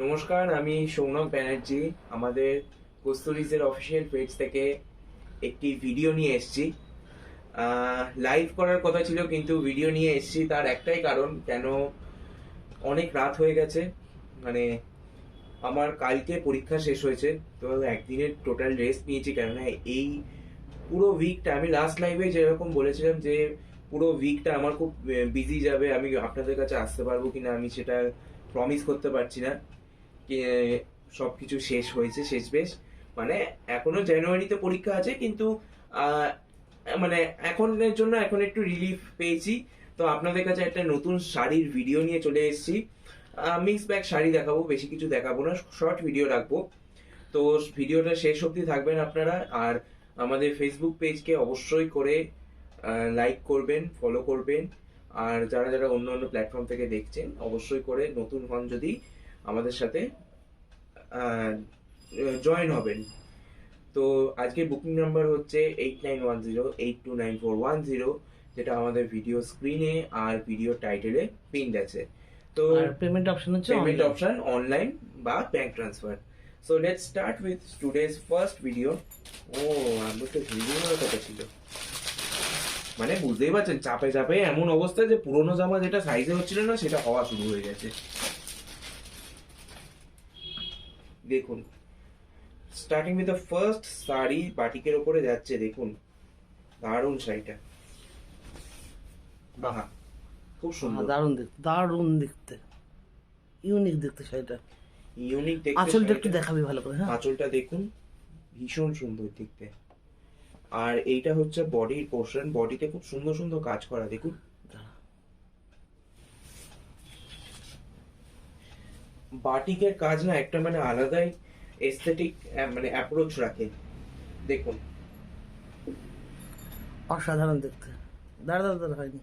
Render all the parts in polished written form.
নমস্কার, আমি সৌনক ব্যানার্জি। আমাদের কস্তুরীজের অফিসিয়াল পেজ থেকে একটি ভিডিও নিয়ে এসেছি। লাইভ করার কথা ছিল, কিন্তু ভিডিও নিয়ে এসেছি তার একটাই কারণ, কেন অনেক রাত হয়ে গেছে। মানে আমার কালকে পরীক্ষা শেষ হয়েছে, তো একদিনের টোটাল রেস্ট নিয়েছি, কেননা এই পুরো উইকটা আমি লাস্ট লাইভে যেরকম বলেছিলাম যে পুরো উইকটা আমার খুব বিজি যাবে, আমি আপনাদের কাছে আসতে পারবো কিনা আমি সেটা প্রমিস করতে পারছি না। সবকিছু শেষ হয়েছে শেষ বেশ, মানে এখনো জানুয়ারিতে পরীক্ষা আছে, কিন্তু আহ, মানে এখনের জন্য এখন একটু রিলিফ পেয়েছি। তো আপনাদের কাছে একটা নতুন শাড়ির ভিডিও নিয়ে চলে এসেছি। মিক্স ব্যাগ শাড়ি দেখাবো, বেশি কিছু দেখাবো না, শর্ট ভিডিও রাখবো। তো ভিডিওটা শেষ অবধি থাকবেন আপনারা। আর আমাদের ফেসবুক পেজকে অবশ্যই করে লাইক করবেন, ফলো করবেন। আর যারা যারা অন্য অন্য প্ল্যাটফর্ম থেকে দেখছেন, অবশ্যই করে নতুন হন যদি আমাদের সাথে জয়েন হবেন। তো আজকের বুকিং নাম্বার হচ্ছে 8910829410, যেটা আমাদের ভিডিও স্ক্রিনে আর ভিডিও টাইটেলে পিন আছে। তো আর পেমেন্ট অপশন হচ্ছে পেমেন্ট অপশন অনলাইন বা bank transfer. So let's start with today's first video. ও, আমার তো ভিডিও কথা ছিল, মানে বুঝতেই পারছেন চাপে চাপে এমন অবস্থা যে পুরোনো জামা যেটা সাইজে হচ্ছিল না সেটা হওয়া শুরু হয়ে গেছে। দেখুন, starting with the first sari বাটিকের উপরে যাচ্ছে, দেখুন দারুণ শাড়িটা। বাহ, খুব সুন্দর, দারুণ দেখতে, দারুণ দেখতে, ইউনিক দেখতে শাড়িটা। ইউনিক দেখতে। আঁচলটা একটু দেখাবি ভালো করে। হ্যাঁ, আঁচলটা দেখুন, ভীষণ সুন্দর দেখতে। আর এইটা হচ্ছে বডির পোর্শন, বডিতে খুব সুন্দর সুন্দর কাজ করা, দেখুন। বাটিকের কাজ না একটা মানে আলাদাই এস্থেটিক মানে অ্যাপ্রোচ রাখে, দেখুন। অসাধারণ দেখতে। দাঁড়া হয়নি।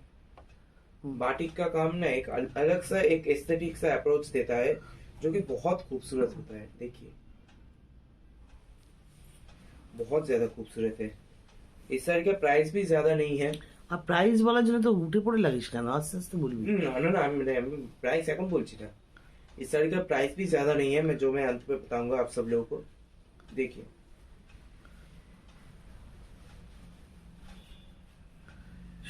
बाटिक का काम ना एक अलग सा एक एस्थेटिक सा अप्रोच देता है, जो कि बहुत खूबसूरत होता है। देखिए, बहुत ज्यादा खूबसूरत है। इस साड़ी का प्राइस भी ज्यादा नहीं है। আর প্রাইস বলার জন্য তো উঠে পড়ে লাগিস কেন? আস্তে আস্তে বলবি। ना ना ना, আমি प्राइस এখন বলছি না। इस साड़ी का प्राइस भी ज्यादा नहीं है, मैं अंत में बताऊंगा आप सब लोगों को। देखिए,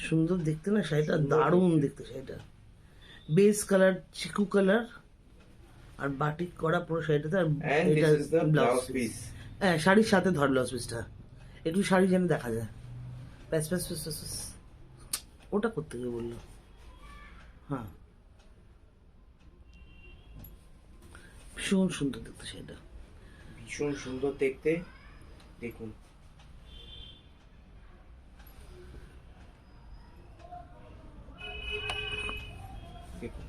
সুন্দর দেখতে না শাড়িটা, দারুণ দেখতে শাড়িটা। বেস কালার চিকু কালার আর বাটিক করা পুরো শাড়িটাতে। আর and এটা this is the blouse blouse piece. হ্যাঁ, শাড়ির সাথে ধর ব্লাউজ পিসটা একটু শাড়ি যেন দেখা যায়। প্যাস প্যাস প্যাস প্যাস প্যাস। ওটা করতে গিয়ে বললো। হ্যাঁ, ভীষণ সুন্দর দেখতে শাড়িটা। ভীষণ সুন্দর দেখতে, দেখুন। দেখুন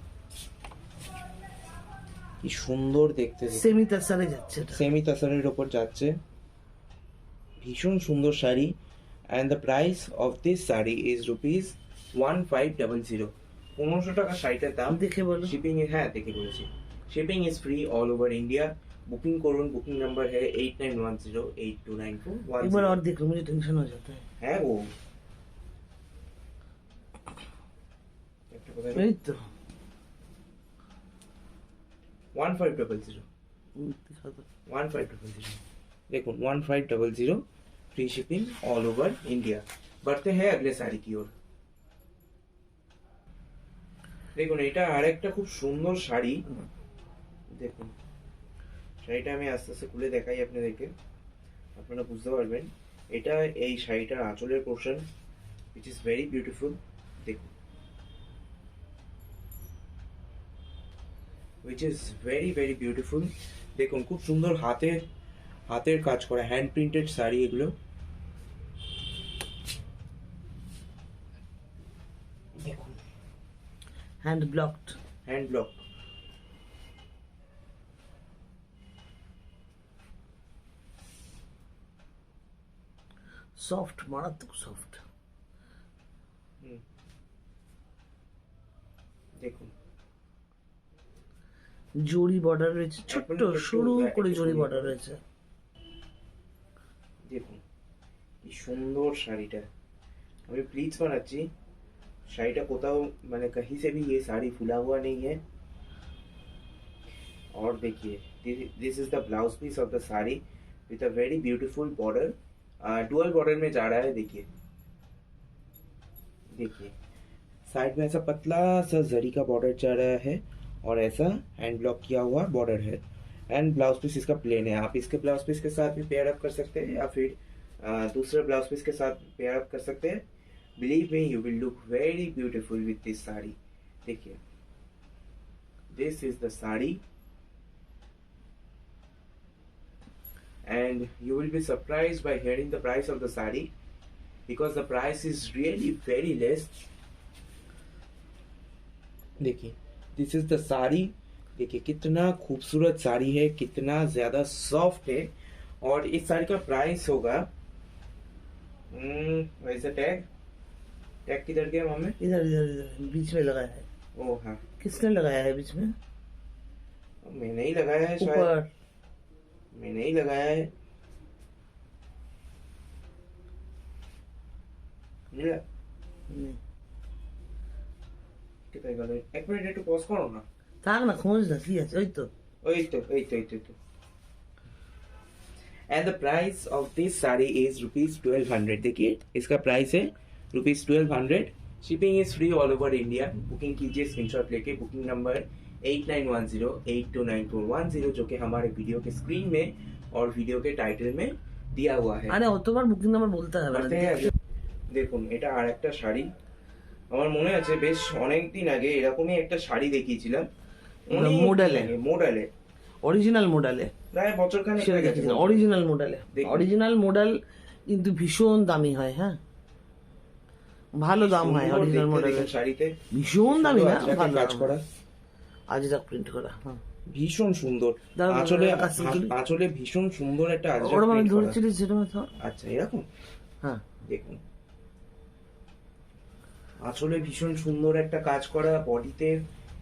কি সুন্দর দেখতে, সেমি তাসারে যাচ্ছে এটা। সেমি তাসারের উপর যাচ্ছে, ভীষণ সুন্দর sari. And the price of this sari is ₹1500। 1500 টাকা শাড়িটার দাম। দেখে বলো। শিপিং, হ্যাঁ দেখে বলেছি। Shipping is free all over India. Booking করুন, বুকিং নাম্বার है 8910829410। एक बार और देख लो, मुझे टेंशन हो जाता है। হ্যাঁ গো, এই তো 1500। दिखा दो। 1500 देखो, 1500 free shipping all over India. बढ़ते हैं अगले साड़ी की ओर। দেখুন, এটা আরেকটা খুব সুন্দর শাড়ি। দেখুন শাড়িটা আমি আস্তে আস্তে খুলে দেখাই আপনাদেরকে, আপনারা বুঝতে পারবেন। এটা এই শাড়িটার আঁচলের portion, which is very beautiful। দেখুন, which is very very beautiful। দেখুন খুব সুন্দর হাতের কাজ করা, হ্যান্ড প্রিন্টেড শাড়ি এগুলো। দেখুন, hand blocked. Hand block. Soft, মারাত্মক সফট। দেখুন, জরি বর্ডার রয়েছে, ছোট্ট সরু করে জরি বর্ডার রয়েছে। দেখুন কি সুন্দর শাড়িটা। আমি প্লিজ বানাচ্ছি, শাড়িটা কোথাও মানে कहीं से भी ये साड़ी फुला हुआ नहीं है। और देखिए this is the blouse piece of the sari with a very beautiful border, dual border में जा रहा है। देखिए देखिए साइड में ऐसा पतला सा जरी का बॉर्डर जा रहा है और ऐसा हैंड ब्लॉक किया हुआ बॉर्डर है। एंड ब्लाउज पीस इसका प्लेन है। आप इसके ब्लाउज पीस के साथ भी पेयर अप कर सकते हैं या फिर दूसरे ब्लाउज पीस के साथ पेयर अप कर सकते हैं। Believe me you will look very beautiful with this sari. देखिए this is the sari and you will be surprised by hearing the price of the sari because the price is really very less. देखिए this is the sari. देखिए कितना खूबसूरत साड़ी है, कितना ज्यादा soft है। और इस साड़ी का प्राइस होगा वैसे टैग किधर गया मम्मी? इधर इधर इधर बीच में लगाया है। ओ हाँ, किसने लगाया है बीच में? मैंने ही लगाया है शायद। ऊपर मैंने ही लगाया है। मिला? नहीं। কোথায় গেল? এক মিনিট একটু পজ করো না। থাক না, খোঁজ না, কি আছে? ওই তো এই তো। And the price of this saree is rupees 1200। देखिए इसका प्राइस है rupees 1200। Shipping is free all over India. Booking कीजिए स्क्रीनशॉट लेके। बुकिंग नंबर 8910829410 जो कि हमारे वीडियो के स्क्रीन में और वीडियो के टाइटल में दिया हुआ है। আরে অতবার বুকিং নাম্বার বলতে হবে না। দেখুন এটা আর একটা শাড়ি। আমার মনে আছে বেশ অনেকদিন আগে এরকমই একটা শাড়ি দেখিয়েছিলাম মোডালে অরিজিনাল মডেলে, প্রায় বছরখানেক সেটা হয়ে গেছে। দেখেছিলাম অরিজিনাল মডেলে। দেখুন। অরিজিনাল মডেল কিন্তু ভীষণ দামি হয়। হ্যাঁ, ভালো দাম হয় সুন্দর অরিজিনাল দেখতে মডেলে। দেখুন শাড়িতে ভীষণ দামি না, আজরাকে ভালো কাজ করা, আজরাক প্রিন্ট করা। হ্যাঁ, ভীষণ সুন্দর। দাঁড়াও, আঁচলে কাছ থেকে তুলি। আঁচলে ভীষণ সুন্দর একটা আজরাক ওরকম আমি print করা। ধরেছিলি সেটা মতো। আচ্ছা এরকম হ্যাঁ, দেখুন আঁচলে ভীষণ সুন্দর একটা কাজ করা, বডিতে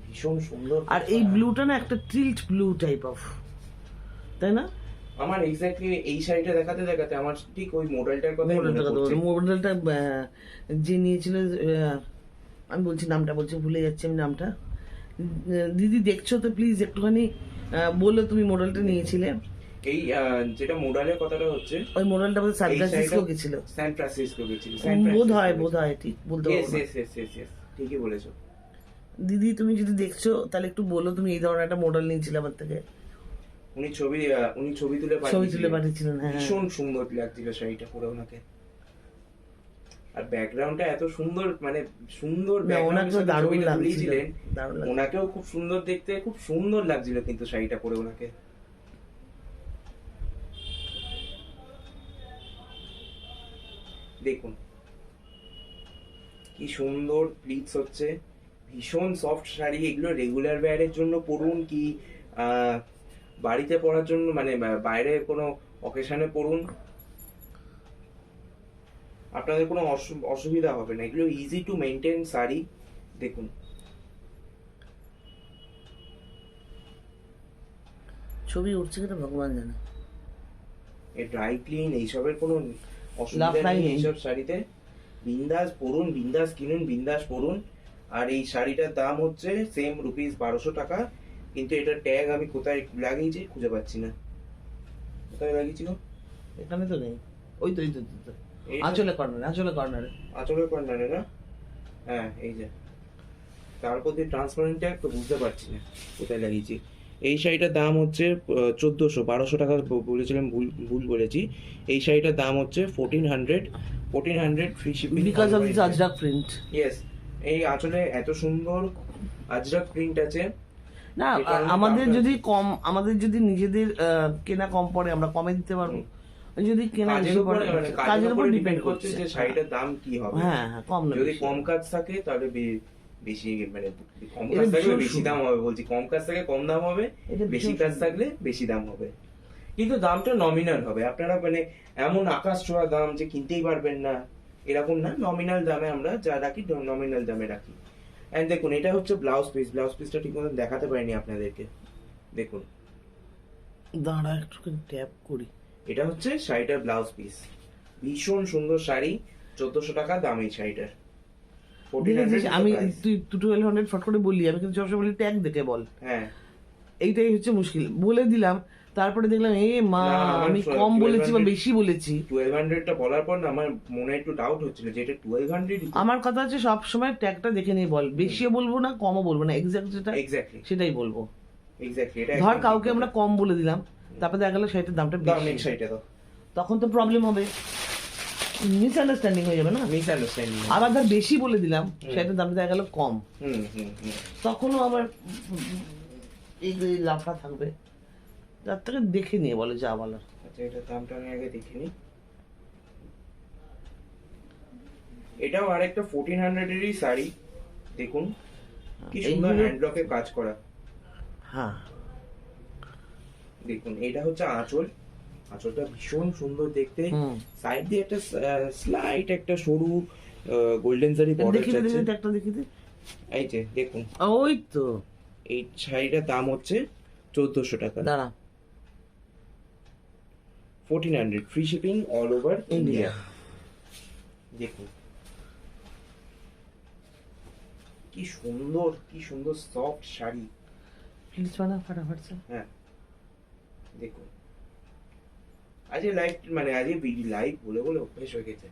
ভীষণ সুন্দর। আর এই ব্লুটা না একটা টিল্ট ব্লু টাইপ অফ, তাই না? আমার এক্স্যাক্টলি এই শাড়িটা দেখাতে দেখাতে আমার ঠিক ওই মডেলটার কথা মডেলটা যে নিয়েছিল, আমি বলছি নামটা, ভুলে যাচ্ছি আমি নামটা। দিদি দেখছো তো প্লিজ একটুখানি বলো তুমি মডেলটা নিয়েছিলে। এই যেটা মোডালের কথাটা হচ্ছে ওই মডেলটা বোধহয় সান ফ্রান্সিসকো গেছিল। বোধ হয় ঠিক বলতে পারবো না। ঠিকই বলেছো। দিদি তুমি যদি দেখছো তাহলে একটু বলো তুমি এই ধরনের একটা মডেল নিয়েছিলে আমার থেকে। উনি ছবি তুলে পাঠিয়েছিলেন। হ্যাঁ, ভীষণ সুন্দর লাগছিল শাড়িটা পরে ওনাকে। আর ব্যাকগ্রাউন্ডটা এত সুন্দর, মানে সুন্দর ওনাকেও দারুণ লাগছিল। ওনাকেও খুব সুন্দর দেখতে, খুব সুন্দর লাগছিল কিন্তু শাড়িটা পরে ওনাকে। দেখুন কি সুন্দর প্লিটস হচ্ছে, ভীষণ সফট শাড়ি। এগুলো রেগুলার ওয়্যারের জন্য পরুন কি বাড়িতে পরার জন্য, মানে বাইরে কোনো অকেশনে পরুন, আপনাদের কোনো অসুবিধা হবে না। এগুলো ইজি টু মেনটেন শাড়ি। দেখুন ছবি উঠছে কিনা ভগবান জানে। এই ড্রাই ক্লিন এইসবের কোনো অসুবিধা নেই এইসব শাড়িতে। বিন্দাস পরুন, বিন্দাস কিনুন, বিন্দাস পরুন। আর এই শাড়িটার দাম হচ্ছে সেম রুপিস 1200 টাকা। কিন্তু এটার ট্যাগ আমি কোথায় লাগিয়েছি খুঁজে পাচ্ছি না। কোথায় লাগিয়েছিল? এখানে তো নেই। ওই তো আঁচলে কর্নারে না? হ্যাঁ এই যে তারপর দিয়ে ট্রান্সপারেন্ট ট্যাগ তো বুঝতে পারছি না কোথায় লাগিয়েছি। এই শাড়িটার দাম হচ্ছে 1200 টাকা বলেছিলাম, ভুল বলেছি। এই শাড়িটার দাম হচ্ছে 1400 free shipping because of this Ajrak print. Yes, এই আঁচলে এত সুন্দর আজরাক প্রিন্ট আছে। না আমাদের যদি নিজেদের কেনা কম পড়ে আমরা কমে দিতে পারবো। যদি কেনা বেশি পড়ে কাজের উপর ডিপেন্ড করছে যে শাড়িটার দাম কি হবে। হ্যাঁ, কম না। যদি কম কাজ থাকে তাহলে বেশি, মানে কম কাজ থাকলে বেশি দাম হবে। বলছি কম কাজ থাকলে কম দাম হবে, বেশি কাজ থাকলে বেশি দাম হবে। কিন্তু দামটা নমিনাল হবে। আপনারা মানে এমন আকাশ ছোঁয়া দাম যে কিনতেই পারবেন না এরকম না। নমিনাল দামে আমরা যা রাখি নমিনাল দামে রাখি। এন্ড দেখুন এটা হচ্ছে ব্লাউজ পিসটা ঠিক মতো দেখাতে পারিনি আপনাদেরকে। দেখুন দাঁড়া একটু ট্যাপ করি। এটা হচ্ছে শাড়িটার ব্লাউজ পিস। ভীষণ সুন্দর শাড়ি, 1400 টাকা দাম এই শাড়িটার। আমি তুই 1200 ফট করে বললি, আমি কিন্তু সবসময় বলি ট্যাগ দেখে বল। হ্যাঁ এইটাই হচ্ছে মুশকিল, বলে দিলাম তারপরে দেখলাম এ মা না, আমার আমি কম বলেছি বা 1200 বেশি বলেছি। 1200টা বলার পর না আমার মনে একটু ডাউট হচ্ছিল যে এটা 1200 আমার কথা হচ্ছে সব সময় ট্যাগটা দেখে নিয়ে বল, বেশিও বলবো না কমও বলবো না, এক্সাক্ট যেটা এক্স্যাক্টলি সেটাই বলবো। এক্স্যাক্টলি এটা ধর একদম কাউকে ঠিক আমরা কথা। কম বলে দিলাম, তারপরে দেখা গেলো সেটার দামটা দাও বেশি, নেক্সট সাইডে দাও। তখন তো প্রবলেম হবে, মিসআন্ডারস্ট্যান্ডিং হয়ে যাবে না। মিসআন্ডারস্ট্যান্ডিং। আবার ধর বেশি বলে দিলাম, সেটার দামটা দেখা গেলো কম, হুম হুম হুম। তখনও আবার এই লাফা থাকবে। তার থেকে দেখে নিয়ে বলে যা বলার। আচ্ছা এটার দামটা আমি আগে দেখে নিই। এটাও আরেকটা 1400 এরই শাড়ি, দেখুন কি সুন্দর এইগুলো- হ্যান্ডলকে কাজ করা। হ্যাঁ দেখুন এটা হচ্ছে আঁচল, আঁচলটা ভীষণ সুন্দর দেখতে। হুম। সাইড দিয়ে একটা স্লাইট একটা সরু গোল্ডেন জারি বর্ডার দেখি দে, যাচ্ছে। দেখি দে, একটা দেখি দে। এই যে দেখুন ওই তো এই শাড়িটার দাম হচ্ছে 1400 টাকা। দাঁড়া, 1400 free shipping all over India. India. দেখুন কি সুন্দর, কি সুন্দর সফট শাড়ি। প্লিজ বানা ফটাফট সে। হ্যাঁ দেখুন আজকে লাইভ মানে আজকে লাইভ বলে বলে অভ্যেস হয়ে গেছে।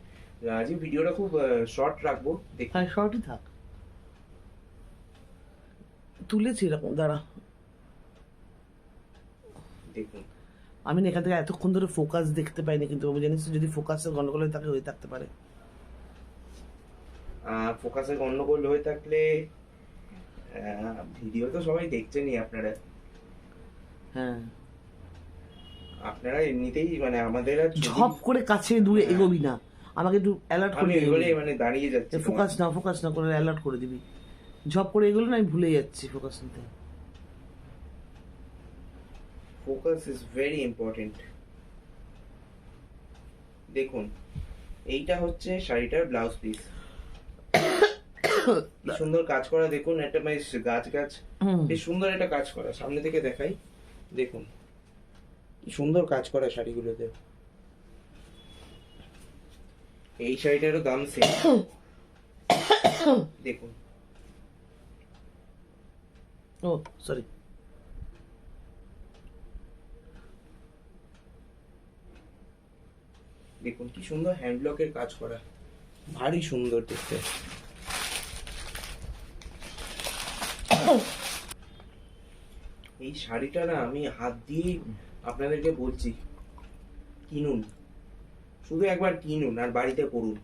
আজকে ভিডিওটা খুব শর্ট রাখবো, দেখুন। হ্যাঁ শর্টই থাক, তুলেছি এরকম, দাঁড়া। দেখুন আমি না এখান থেকে এতক্ষণ ধরে ফোকাস দেখতে পাইনি, কিন্তু বাবু জানিস তো, যদি ফোকাসের গন্ডগোল হয়ে থাকে হয়ে থাকতে পারে। ফোকাসের গন্ডগোল হয়ে থাকলে ভিডিও তো সবাই দেখছেনই আপনারা। হ্যাঁ আপনারা এমনিতেই মানে আমাদের আর ঝপ করে কাছে দূরে এগোবি না, আমাকে একটু অ্যালার্ট আমি করে এবারে মানে দাঁড়িয়ে যাচ্ছি। ফোকাস না করে অ্যালার্ট করে দিবি। ঝপ করে এগোলে না আমি ভুলে যাচ্ছি ফোকাস নিতে। Focus is very important. দেখুন এইটা হচ্ছে শাড়িটার ব্লাউজ পিস, কি সুন্দর কাজ করা। দেখুন একটা বেশ গাছ গাছ হুম। বেশ সুন্দর একটা কাজ করা, সামনে থেকে দেখাই। দেখুন কি সুন্দর কাজ করা শাড়িগুলোতে। এই শাড়িটারও দাম সেম। দেখুন ও সরি, দেখুন কি সুন্দর হ্যান্ডলকের কাজ করা, ভারী সুন্দর দেখতে। এই শাড়িটা না আমি হাত দিয়ে আপনাদেরকে বলছি, কিনুন, শুধু একবার কিনুন আর বাড়িতে পরুন।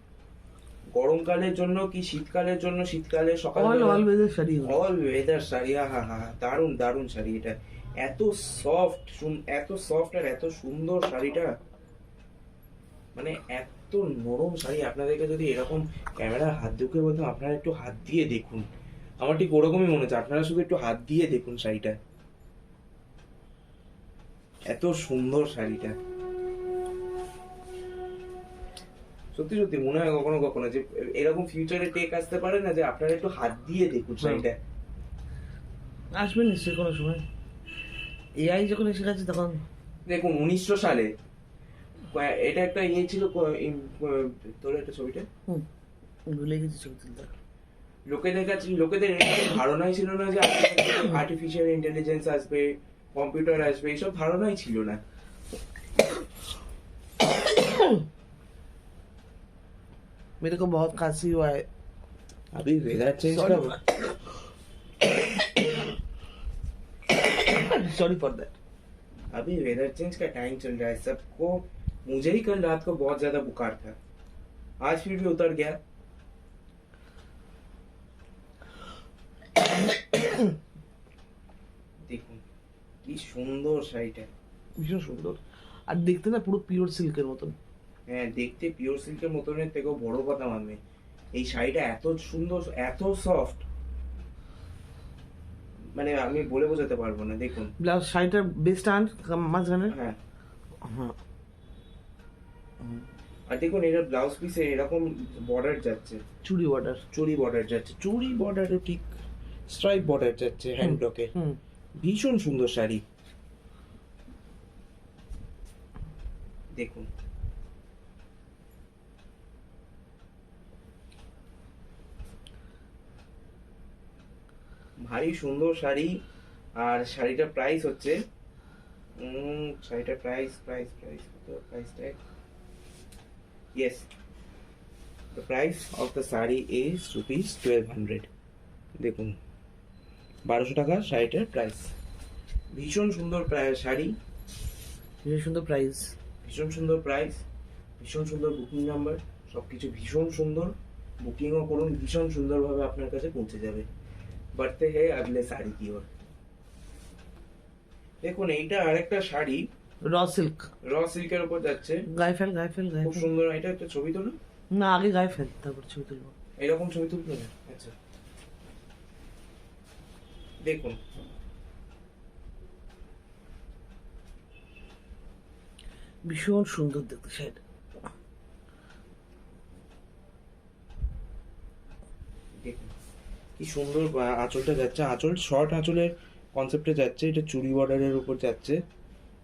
গরমকালের জন্য কি শীতকালের জন্য, শীতকালে সকালে অল ওয়েদার শাড়ি হলো। All weather sari. হা হা দারুন দারুন শাড়ি। এটা এত সফট, এত সফট আর এত সুন্দর শাড়িটা, মানে এত নরম শাড়ি। আপনাদেরকে যদি এরকম ক্যামেরা হাত ঢুকে বলতাম আপনারা একটু হাত দিয়ে দেখুন, আমার ঠিক ওরকমই মনে হচ্ছে। আপনারা শুধু একটু হাত দিয়ে দেখুন শাড়িটা, এত সুন্দর শাড়িটা। সত্যি সত্যি মনে হয় কখনো কখনো যে এরকম ফিউচারে টেক আসতে পারে না, যে আপনারা একটু হাত দিয়ে দেখুন শাড়িটা। আসবে নিশ্চয়ই কোনো সময়, এআই যখন এসে গেছে তখন। দেখুন 1900 সালে এটা একটা ইয়ে ছিল, তোর একটা ছবিটা হুম, ভুলে গেছি ছবি তুলতে। লোকেদের কাছে, লোকেদের এরকম ধারণাই ছিল না যে আর্টিফিশিয়াল ইন্টেলিজেন্স আসবে, কম্পিউটার আসবে, এইসব ধারণাই ছিল না। मेरे को बहुत खांसी हुआ है। अभी वेदर चेंज Sorry. का सॉरी फॉर दैट। अभी वेदर चेंज का टाइम चल रहा है सबको। मुझे ही कल रात को बहुत ज्यादा बुखार था, आज फिर भी उतर गया। দেখুন কি সুন্দর শাড়িটা, ভীষণ সুন্দর, আর দেখতে না পুরো পিওর সিল্কের মতন। হ্যাঁ দেখতে পিওর সিল্কের মতনের থেকেও বড় কথা মানবে এই শাড়িটা এত সুন্দর, এত সফট, মানে আমি বলে বোঝাতে পারবো না। দেখুন ব্লাউজ শাড়িটার বেস্ট আন মাঝখানে। হ্যাঁ, হ্যাঁ আর দেখুন এটা ব্লাউজ পিসে এরকম বর্ডার যাচ্ছে, চুড়ি বর্ডার। চুড়ি বর্ডার যাচ্ছে, চুড়ি বর্ডারও ঠিক স্ট্রাইপ বর্ডার যাচ্ছে হ্যান্ড ব্লকে। হুম, ভীষণ সুন্দর শাড়ি। দেখুন ভারী সুন্দর শাড়ি, আর শাড়িটার প্রাইস হচ্ছে শাড়িটার price price tag, yes, the price of the sari is ₹1200। দেখুন 1200 টাকা শাড়িটার প্রাইস। ভীষণ সুন্দর শাড়ি, ভীষণ সুন্দর প্রাইস, ভীষণ সুন্দর প্রাইস, ভীষণ সুন্দর বুকিং নাম্বার, সবকিছু ভীষণ সুন্দর। বুকিংও করুন, ভীষণ সুন্দরভাবে আপনার কাছে পৌঁছে যাবে। बढ़ते हैं अगले শাড়ি কি ওর। দেখুন এইটা আরেকটা শাড়ি, র সিল্ক, সিল্কের উপর যাচ্ছে, গায়ে ফেল গায়ে ফেল গায়ে খুব ফেল। সুন্দর। এটা একটা ছবি তোলো, না আগে গায়ে ফেল তারপর ছবি তুলবো। এরকম ছবি তুলতে না। আচ্ছা দেখুন, ভীষণ সুন্দর দেখতে শাড়িটা। দেখুন কি সুন্দর আঁচলটা যাচ্ছে, আঁচল শর্ট আঁচলের কনসেপ্টে যাচ্ছে, এটা চুড়ি বর্ডারের উপর যাচ্ছে,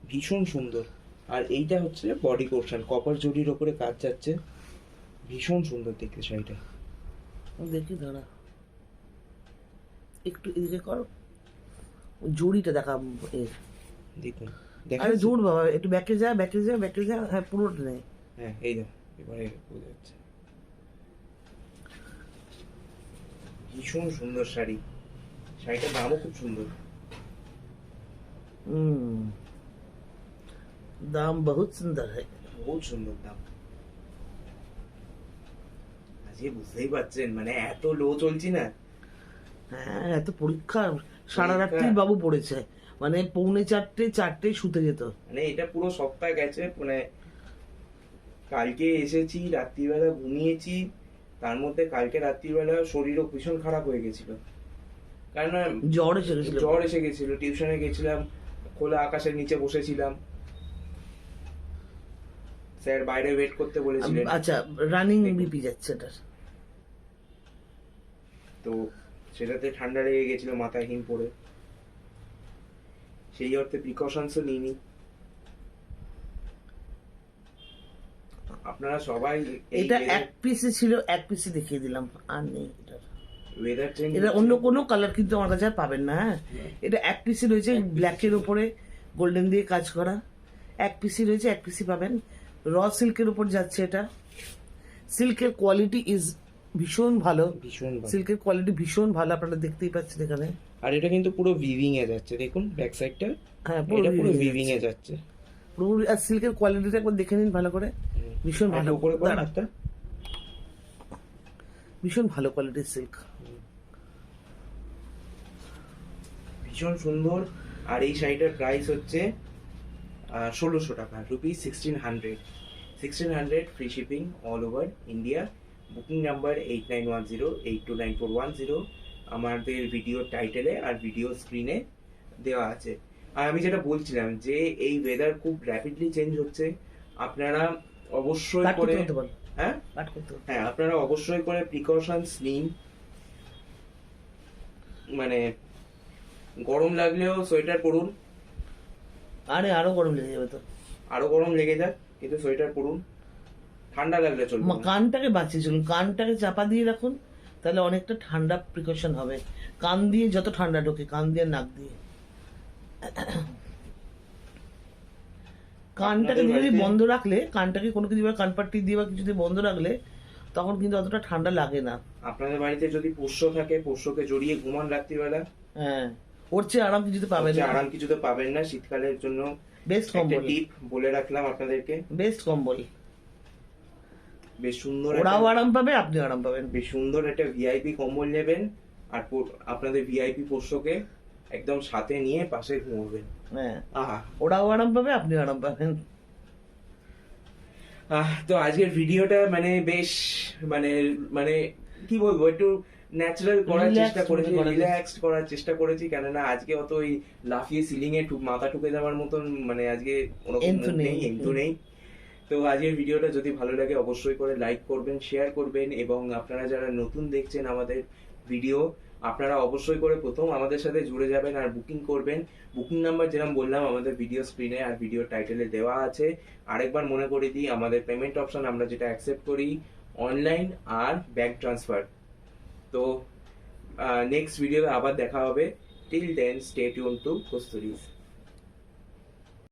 ভীষণ সুন্দর। আর এইটা হচ্ছে বডি পোর্শন, কপার জরির ওপরে কাজ যাচ্ছে, ভীষণ সুন্দর দেখতে শাড়িটা। দেখি দাঁড়া একটু এদিকে করো, জড়িটা দেখা এর। দেখুন আরে দেখা জোর বাবা, একটু ব্যাকে যা ব্যাকে যা ব্যাকে যা, হ্যাঁ পুরোটা নেই। হ্যাঁ এই দেখো এবারে বোঝা যাচ্ছে, ভীষণ সুন্দর শাড়ি। শাড়িটার দামও খুব সুন্দর, দাম বহুত সুন্দর হয়। বহুত সুন্দর দাম। আজকে বুঝতেই পারছেন মানে এত লো চলছি না। হ্যাঁ এত পরীক্ষা, সারা পরীক্ষা। রাত্রি বাবু পড়েছে, মানে পৌনে চারটে শুতে যেত। মানে এটা পুরো সপ্তাহ গেছে, মানে কালকে এসেছি রাত্রিবেলা ঘুমিয়েছি, তার মধ্যে কালকে রাত্রিবেলা শরীরও ভীষণ খারাপ হয়ে গেছিল, কারণ জ্বর এসে গেছিল। জ্বর এসে গেছিল, টিউশনে গেছিলাম, খোলা আকাশের নিচে বসেছিলাম, স্যার বাইরে ওয়েট করতে বলেছিলেন। আচ্ছা রানিং বিপি যাচ্ছে এটার। তো সেটাতে ঠান্ডা লেগে গেছিল, মাথায় হিম পড়ে, সেই অর্থে প্রিকশনসও নিইনি। আপনারা সবাই এটা এক পিসে ছিল, এক পিসে দেখিয়ে দিলাম, আর নেই এটার। ওয়েদার চেঞ্জ, এটা অন্য কোনো কালার কিন্তু আমার কাছে আর পাবেন না। হ্যাঁ এটা এক পিসি রয়েছে, ব্ল্যাকের উপরে গোল্ডেন দিয়ে কাজ করা, এক পিসি রয়েছে, এক পিসি পাবেন। র সিল্কের উপর যাচ্ছে এটা। সিল্কের কোয়ালিটি ইজ ভীষণ ভালো, ভীষণ ভালো। সিল্কের কোয়ালিটি ভীষণ ভালো, আপনারা দেখতেই পাচ্ছেন এখানে। আর এটা কিন্তু পুরো ভিভিং এ যাচ্ছে, দেখুন ব্যাক সাইডটা, হ্যাঁ এটা পুরো weaving ভিভিং এ যাচ্ছে। যাচ্ছে। পুরো আর সিল্কের কোয়ালিটিটা একবার দেখে নিন ভালো করে, ভীষণ ভালো, উপরে দাঁড়া। একটা ভীষণ ভালো কোয়ালিটির সিল্ক। ভীষণ সুন্দর। আর এই শাড়িটার প্রাইস হচ্ছে 1600 টাকা, ₹1600 free shipping all over India. Booking number 8910829410 আমাদের ভিডিও টাইটেলে আর ভিডিও স্ক্রিনে দেওয়া আছে। আর আমি যেটা বলছিলাম যে এই ওয়েদার খুব র্যাপিডলি চেঞ্জ হচ্ছে, আপনারা অবশ্যই কাট করে, করতে হতে পারে, হ্যাঁ কাট করতে হতে। হ্যাঁ আপনারা অবশ্যই করে প্রিকশনস নিন। মানে গরম লাগলেও সোয়েটার পরুন, আরে আরো গরম লেগে যাবে তো। আরো গরম লেগে যাক কিন্তু সোয়েটার পরুন, ঠান্ডা লাগলে চলবে না। কানটাকে বাঁচিয়ে চলুন, কানটাকে চাপা দিয়ে রাখুন, তাহলে অনেকটা ঠান্ডা প্রিকশন হবে। কান দিয়ে যত ঠান্ডা ঢোকে, কান দিয়ে নাক দিয়ে, কানটাকে আপনাদের যদি বাড়িতে- বন্ধ রাখলে, কানটাকে কোনো কিছু কানপাট্টি দিয়ে বা কিছু দিয়ে বন্ধ রাখলে তখন কিন্তু অতটা ঠান্ডা লাগে না। আপনাদের বাড়িতে যদি পোষ্য থাকে, পোষ্যকে জড়িয়ে ঘুমান রাত্রিবেলা, হ্যাঁ ওর চেয়ে আরাম কিছুতে পাবেন হচ্ছে না। আরাম কিছুতে পাবেন না। শীতকালের জন্য বেস্ট একটা কম্বল, টিপ বলে রাখলাম আপনাদেরকে, বেস্ট কম্বল। বেশ সুন্দর ওরাও একটা- আরাম পাবে, আপনি আরাম পাবেন। বেশ সুন্দর একটা ভিআইপি কম্বল নেবেন, আর আপনাদের ভিআইপি পোষ্যকে একদম সাথে নিয়ে পাশে ঘুমাবেন। হ্যাঁ আহা, ওরাও আরাম পাবে, আপনিও আরাম পাবেন। তো আজকের ভিডিওটা মানে বেশ মানে মানে কি বলবো, একটু ন্যাচারাল করার Relaxed চেষ্টা করেছি, করার রিল্যাক্সড করার চেষ্টা করেছি, কেননা আজকে অত ওই লাফিয়ে সিলিং এ মাথা ঠুকে যাওয়ার মতন মানে আজকে ওরকম এন্থু mood নেই। এন্থু নেই। তো আজকের ভিডিওটা যদি ভালো লাগে অবশ্যই করে লাইক করবেন, শেয়ার করবেন, এবং আপনারা যারা নতুন দেখছেন আমাদের ভিডিও, আপনারা অবশ্যই করে প্রথম আমাদের সাথে জুড়ে যাবেন আর বুকিং করবেন। বুকিং নাম্বার যেরকম বললাম আমাদের ভিডিও স্ক্রিনে আর ভিডিও টাইটেলে দেওয়া আছে। আরেকবার মনে করে দিই, আমাদের পেমেন্ট অপশন আমরা যেটা অ্যাকসেপ্ট করি অনলাইন আর ব্যাংক ট্রান্সফার। তো নেক্সট ভিডিওতে আবার দেখা হবে। Till then, stay tuned to Kusturi's.